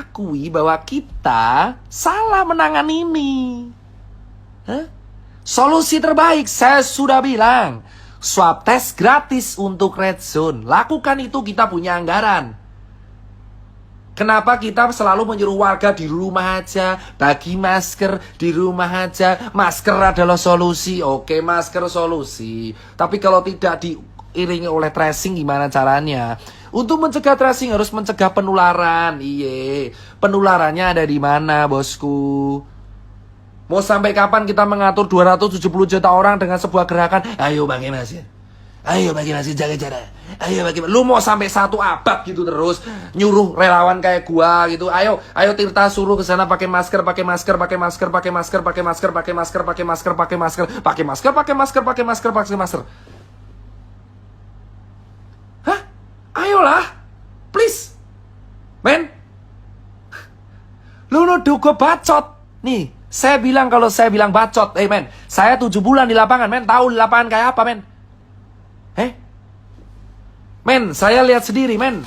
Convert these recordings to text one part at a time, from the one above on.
mengakui bahwa kita salah menangani ini. Solusi terbaik, saya sudah bilang, swab test gratis untuk red zone. Lakukan itu, kita punya anggaran. Kenapa kita selalu menyuruh warga di rumah aja, bagi masker di rumah aja, masker adalah solusi. Oke, masker solusi. Tapi kalau tidak diiringi oleh tracing, gimana caranya? Untuk mencegah tracing harus mencegah penularan. Iye, penularannya ada di mana, bosku? Mau sampai kapan kita mengatur 270 juta orang dengan sebuah gerakan? Ayo bagi masker. Ayo bagi masker, jaga jarak. Ayo bagi masker. Lu mau sampai 1 abad gitu terus nyuruh relawan kayak gua gitu. Ayo Tirta suruh ke sana pakai masker, pakai masker, pakai masker, pakai masker, pakai masker, pakai masker, pakai masker, pakai masker, pakai masker, pakai masker, pakai masker, pakai masker. Hah? Ayolah. Please. Men. Lu nuduh gua bacot. Nih. Saya bilang kalau saya bilang bacot, men, saya 7 bulan di lapangan, men, tahu di lapangan kayak apa, men? Men, saya lihat sendiri, men.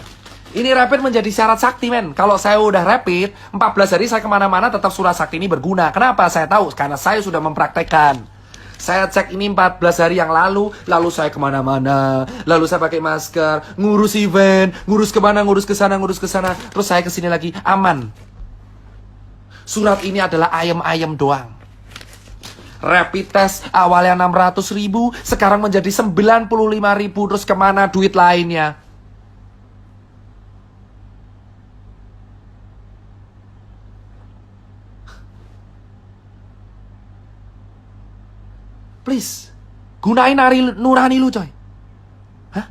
Ini rapid menjadi syarat sakti, men. Kalau saya udah rapid, 14 hari saya kemana-mana tetap surat sakti ini berguna. Kenapa? Saya tahu, karena saya sudah mempraktekkan. Saya cek ini 14 hari yang lalu saya kemana-mana, lalu saya pakai masker, ngurus event, ngurus kemana, ngurus ke sana, terus saya kesini lagi, aman. Surat ini adalah ayam-ayam doang. Rapid test awalnya 600.000, sekarang menjadi 95.000. Terus kemana duit lainnya? Please, gunain nurani lu, coy. Hah?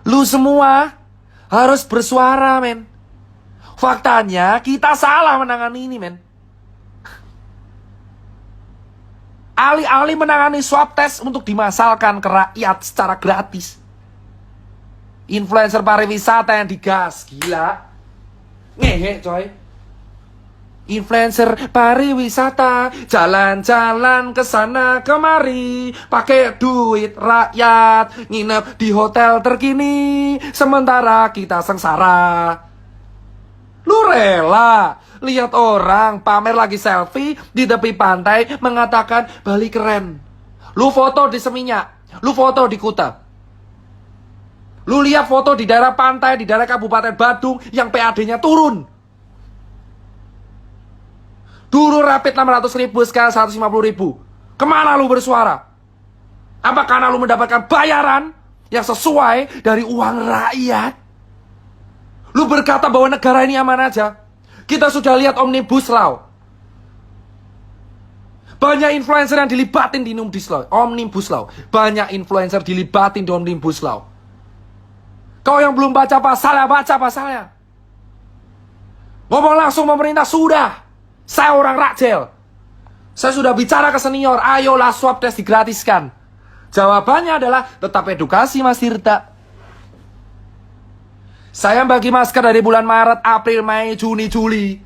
Lu semua harus bersuara, men. Faktanya, kita salah menangani ini, men. Alih-alih menangani swab test untuk dimasalkan ke rakyat secara gratis. Influencer pariwisata yang digas, gila. Ngehe, coy. Influencer pariwisata, jalan-jalan ke sana kemari, pakai duit rakyat, nginep di hotel terkini, sementara kita sengsara. Lu rela lihat orang pamer lagi selfie di tepi pantai mengatakan Bali keren. Lu foto di Seminyak, lu foto di Kuta. Lu lihat foto di daerah pantai, di daerah Kabupaten Badung yang PAD-nya turun. Dulu rapid 600.000, sekarang 150.000. Kemana lu bersuara? Apa karena lu mendapatkan bayaran yang sesuai dari uang rakyat? Lu berkata bahwa negara ini aman aja. Kita sudah lihat Omnibus Law. Banyak influencer yang dilibatin di Omnibus Law. Banyak influencer dilibatin di Omnibus Law. Kau yang belum baca pasalnya, baca pasalnya. Ngomong langsung pemerintah, sudah. Saya orang Rakjel. Saya sudah bicara ke senior, ayolah swab test digratiskan. Jawabannya adalah tetap edukasi, Mas Tirta. Saya bagi masker dari bulan Maret, April, Mei, Juni, Juli.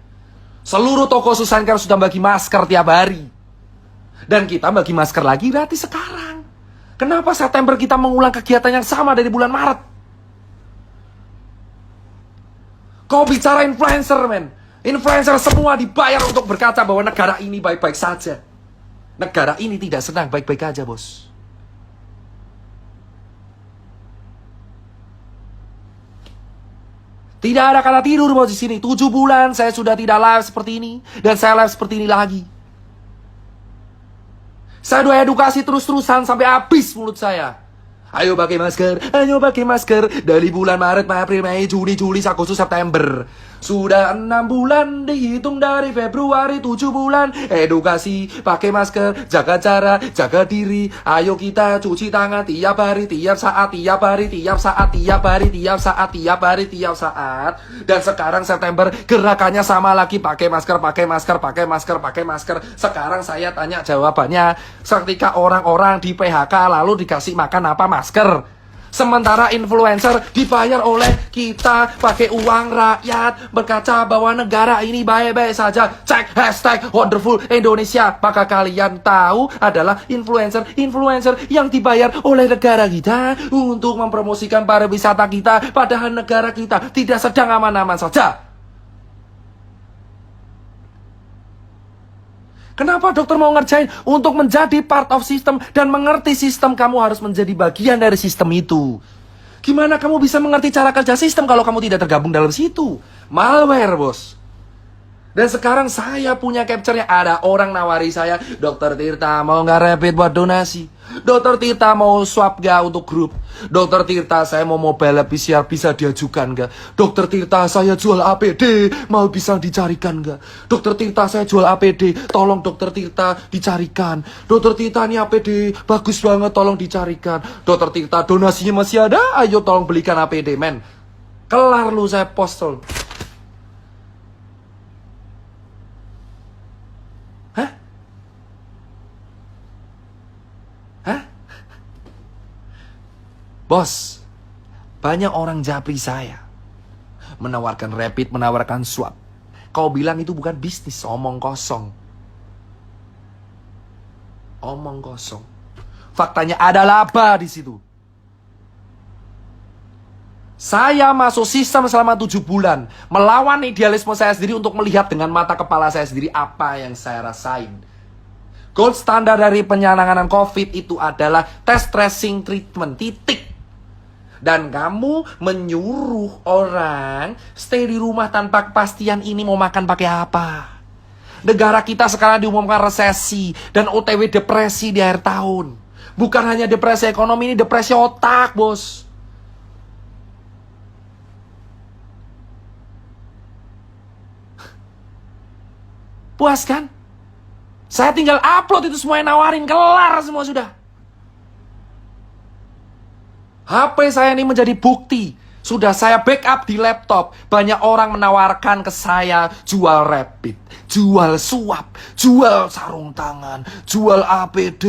Seluruh toko Susankar sudah bagi masker tiap hari. Dan kita bagi masker lagi gratis sekarang. Kenapa September kita mengulang kegiatan yang sama dari bulan Maret? Kau bicara influencer, men. Influencer semua dibayar untuk berkata bahwa negara ini baik-baik saja. Negara ini tidak sedang baik-baik aja, bos. Tidak ada kata tidur, bos, di sini. 7 bulan saya sudah tidak live seperti ini. Dan saya live seperti ini lagi. Saya udah edukasi terus-terusan sampai habis mulut saya. Ayo pakai masker, ayo pakai masker. Dari bulan Maret, April, Mei, Juni, Juli, Agustus, September. Sudah 6 bulan, dihitung dari Februari, 7 bulan. Edukasi, pakai masker, jaga jarak, jaga diri. Ayo kita cuci tangan tiap hari, tiap saat, tiap hari, tiap saat, tiap hari, tiap saat, tiap hari, tiap saat. Dan sekarang September, gerakannya sama lagi. Pakai masker, pakai masker, pakai masker, pakai masker. Sekarang saya tanya jawabannya. Ketika orang-orang di PHK lalu dikasih makan apa? Masker. Sementara influencer dibayar oleh kita pakai uang rakyat, berkaca bahwa negara ini baik-baik saja. Cek hashtag wonderful Indonesia. Maka kalian tahu adalah influencer yang dibayar oleh negara kita untuk mempromosikan pariwisata kita, padahal negara kita tidak sedang aman-aman saja. Kenapa dokter mau ngerjain? Untuk menjadi part of system dan mengerti sistem, kamu harus menjadi bagian dari sistem itu. Gimana kamu bisa mengerti cara kerja sistem kalau kamu tidak tergabung dalam situ? Malware, bos. Dan sekarang saya punya capture-nya. Ada orang nawari saya, Dokter Tirta mau nggak rapid buat donasi? Dokter Tirta mau swab nggak untuk grup? Dokter Tirta saya mau mobile PCR bisa diajukan nggak? Dokter Tirta saya jual APD, mau bisa dicarikan nggak? Dokter Tirta saya jual APD, tolong Dokter Tirta dicarikan. Dokter Tirta ini APD bagus banget, tolong dicarikan. Dokter Tirta donasinya masih ada, ayo tolong belikan APD, men. Kelar lu saya postal. Bos, banyak orang japri saya. Menawarkan rapid, menawarkan swab. Kau bilang itu bukan bisnis, omong kosong. Omong kosong. Faktanya ada laba di situ. Saya masuk sistem selama 7 bulan. Melawan idealisme saya sendiri untuk melihat dengan mata kepala saya sendiri apa yang saya rasain. Gold standar dari penanganan COVID itu adalah test, tracing, treatment, titik. Dan kamu menyuruh orang stay di rumah tanpa kepastian ini mau makan pakai apa. Negara kita sekarang diumumkan resesi dan OTW depresi di akhir tahun. Bukan hanya depresi ekonomi, ini depresi otak, bos. Puas kan? Saya tinggal upload itu semua yang nawarin, kelar semua sudah. HP saya ini menjadi bukti. Sudah saya backup di laptop. Banyak orang menawarkan ke saya jual rapid, jual swab, jual sarung tangan, jual APD,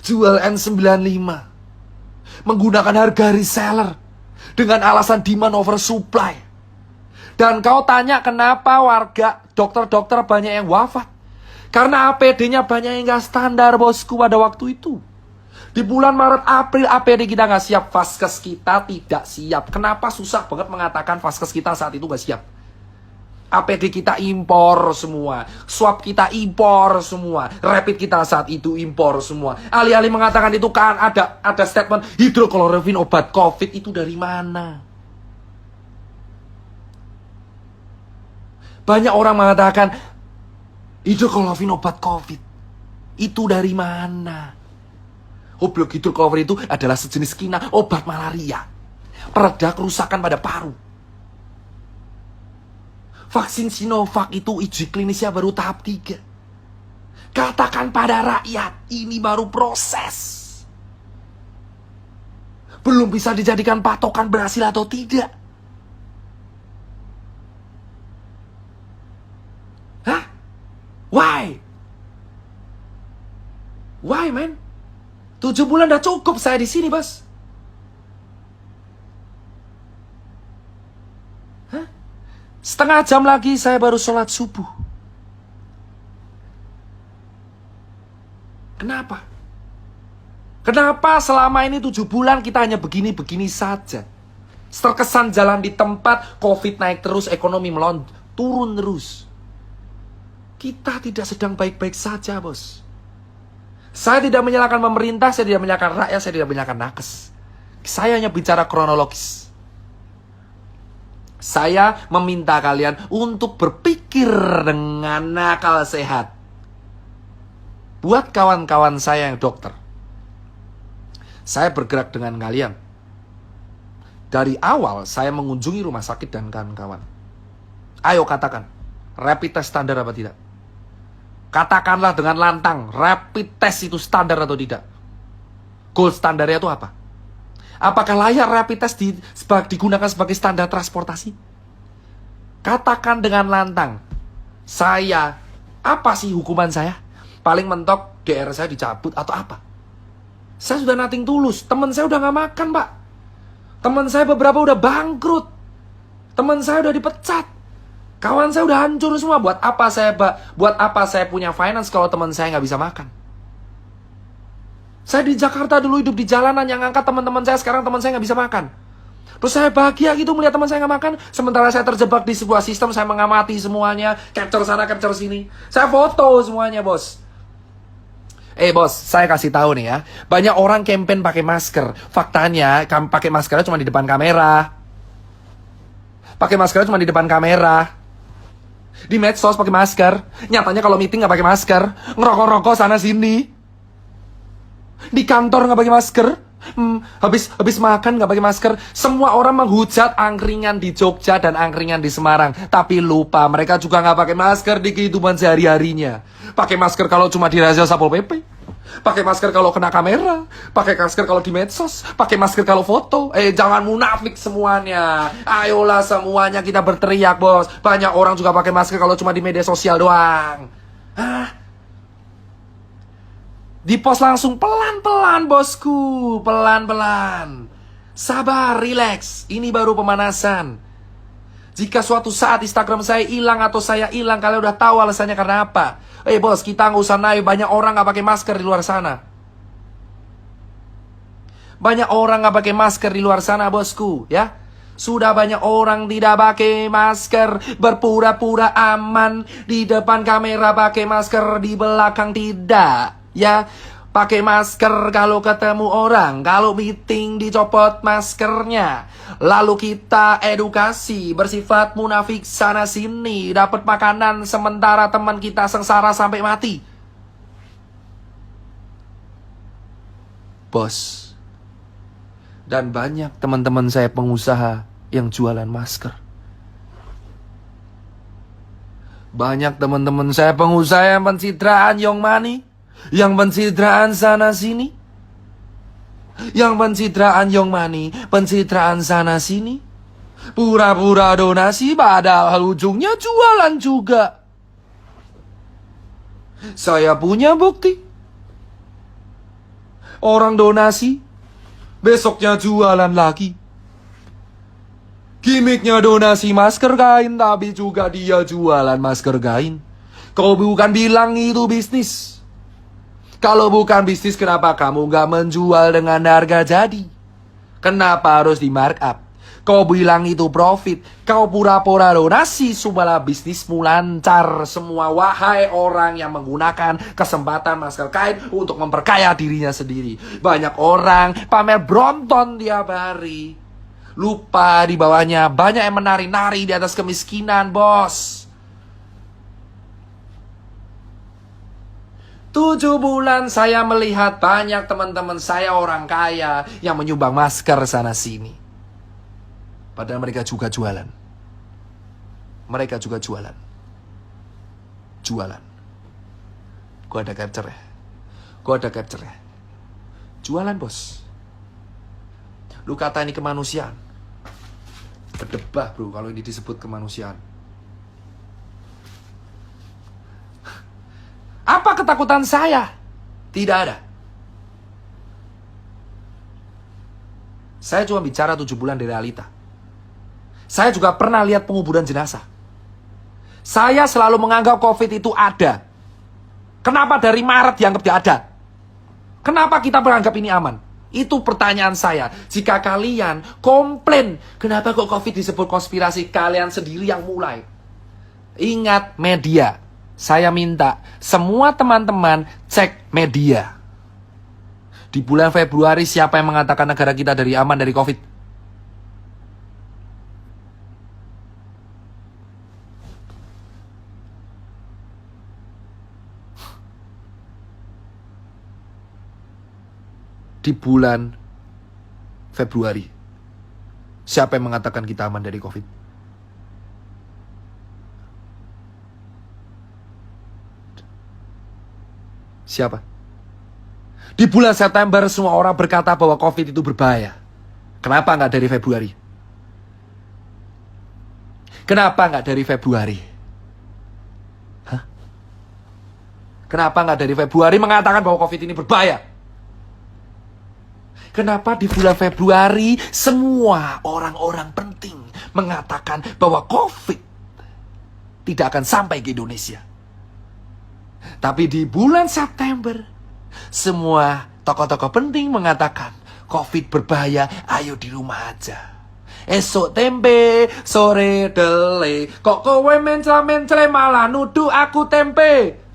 jual N95. Menggunakan harga reseller dengan alasan demand over supply. Dan kau tanya kenapa warga dokter-dokter banyak yang wafat? Karena APD-nya banyak yang gak standar, bosku, pada waktu itu. Di bulan Maret, April, APD kita nggak siap. Vaskes kita tidak siap. Kenapa susah banget mengatakan vaskes kita saat itu nggak siap? APD kita impor semua. Swab kita impor semua. Rapid kita saat itu impor semua. Alih-alih mengatakan itu kan ada statement hidrokloroquine obat COVID. Itu dari mana? Banyak orang mengatakan hidrokloroquine obat COVID. Itu dari mana? Goblok, hidrokloroquine itu adalah sejenis kina obat malaria. Pereda kerusakan pada paru. Vaksin Sinovac itu uji klinisnya baru tahap 3. Katakan pada rakyat, ini baru proses. Belum bisa dijadikan patokan berhasil atau tidak. Hah? Why? Why, man? 7 bulan udah cukup saya di sini, bos. Hah? Setengah jam lagi saya baru sholat subuh. Kenapa? Kenapa selama ini 7 bulan kita hanya begini-begini saja? Terkesan jalan di tempat, COVID naik terus, ekonomi turun terus. Kita tidak sedang baik-baik saja, bos. Saya tidak menyalahkan pemerintah, saya tidak menyalahkan rakyat, saya tidak menyalahkan nakes. Saya hanya bicara kronologis. Saya meminta kalian untuk berpikir dengan akal sehat. Buat kawan-kawan saya yang dokter, saya bergerak dengan kalian. Dari awal saya mengunjungi rumah sakit dan kawan-kawan. Ayo katakan, rapid test standar apa tidak? Katakanlah dengan lantang, rapid test itu standar atau tidak? Gold standarnya itu apa? Apakah layak rapid test digunakan sebagai standar transportasi? Katakan dengan lantang, apa sih hukuman saya? Paling mentok DR saya dicabut atau apa? Saya sudah nothing tulus, teman saya udah gak makan, Pak. Teman saya beberapa udah bangkrut. Teman saya udah dipecat. Kawan saya udah hancur semua. Buat apa saya punya finance kalau teman saya nggak bisa makan? Saya di Jakarta dulu hidup di jalanan, yang angkat teman-teman saya, sekarang teman saya nggak bisa makan. Terus saya bahagia gitu melihat teman saya nggak makan. Sementara saya terjebak di sebuah sistem, saya mengamati semuanya. Capture sana, capture sini. Saya foto semuanya, bos. Bos, saya kasih tahu nih ya. Banyak orang campaign pakai masker. Faktanya, pakai maskernya cuma di depan kamera. Pakai maskernya cuma di depan kamera. Di medsos pakai masker. Nyatanya kalau meeting nggak pakai masker. Ngerokok-rokok sana sini. Di kantor nggak pakai masker. Habis makan nggak pakai masker. Semua orang menghujat angkringan di Jogja dan angkringan di Semarang, tapi lupa mereka juga nggak pakai masker di kehidupan sehari-harinya. Pakai masker kalau cuma di razia Satpol PP, pakai masker kalau kena kamera, pakai masker kalau di medsos, pakai masker kalau foto. Jangan munafik semuanya. Ayolah semuanya kita berteriak, bos. Banyak orang juga pakai masker kalau cuma di media sosial doang. Hah? Di post langsung pelan-pelan, bosku. Pelan-pelan. Sabar, relax. Ini baru pemanasan. Jika suatu saat Instagram saya hilang atau saya hilang, kalian udah tahu alasannya karena apa. Bos, kita nggak usah naik. Banyak orang nggak pakai masker di luar sana. Banyak orang nggak pakai masker di luar sana, bosku. Ya, sudah banyak orang tidak pakai masker, berpura-pura aman. Di depan kamera pakai masker, di belakang tidak. Ya, pakai masker kalau ketemu orang, kalau meeting dicopot maskernya. Lalu kita edukasi bersifat munafik sana sini, dapat makanan sementara teman kita sengsara sampai mati. Bos, dan banyak teman-teman saya pengusaha yang jualan masker. Banyak teman-teman saya pengusaha yang pencitraan Young Money, yang pencitraan sana sini, yang pencitraan Young Money, pencitraan sana sini, pura-pura donasi padahal ujungnya jualan juga. Saya punya bukti. Orang donasi, besoknya jualan lagi. Gimiknya donasi masker kain, tapi juga dia jualan masker kain. Kau bukan bilang itu bisnis. Kalau bukan bisnis, kenapa kamu nggak menjual dengan harga jadi? Kenapa harus di markup? Kau bilang itu profit. Kau pura-pura donasi, supaya bisnismu lancar semua. Wahai orang yang menggunakan kesempatan masker kain untuk memperkaya dirinya sendiri. Banyak orang pamer Brompton tiap hari. Lupa di bawahnya banyak yang menari-nari di atas kemiskinan, bos. 7 bulan saya melihat banyak teman-teman saya orang kaya yang menyumbang masker sana sini. Padahal mereka juga jualan. Mereka juga jualan. Jualan. Gua ada capture ya. Gua ada capture ya. Jualan, bos. Lu kata ini kemanusiaan. Berdebah, bro, kalau ini disebut kemanusiaan. Apa ketakutan saya? Tidak ada. Saya cuma bicara 7 bulan di realita. Saya juga pernah lihat penguburan jenazah. Saya selalu menganggap COVID itu ada. Kenapa dari Maret dianggap tidak ada? Kenapa kita beranggap ini aman? Itu pertanyaan saya. Jika kalian komplain, kenapa kok COVID disebut konspirasi, kalian sendiri yang mulai. Ingat media. Saya minta semua teman-teman cek media. Di bulan Februari siapa yang mengatakan negara kita dari aman dari COVID? Di bulan Februari siapa yang mengatakan kita aman dari COVID? Siapa? Di bulan September semua orang berkata bahwa COVID itu berbahaya. Kenapa nggak dari Februari? Kenapa nggak dari Februari? Hah? Kenapa nggak dari Februari mengatakan bahwa COVID ini berbahaya? Kenapa di bulan Februari semua orang-orang penting mengatakan bahwa COVID tidak akan sampai ke Indonesia? Tapi di bulan September, semua tokoh-tokoh penting mengatakan COVID berbahaya, ayo di rumah aja. Esok tempe, sore dele. Kok kowe mencela-mencela malah nuduh aku tempe?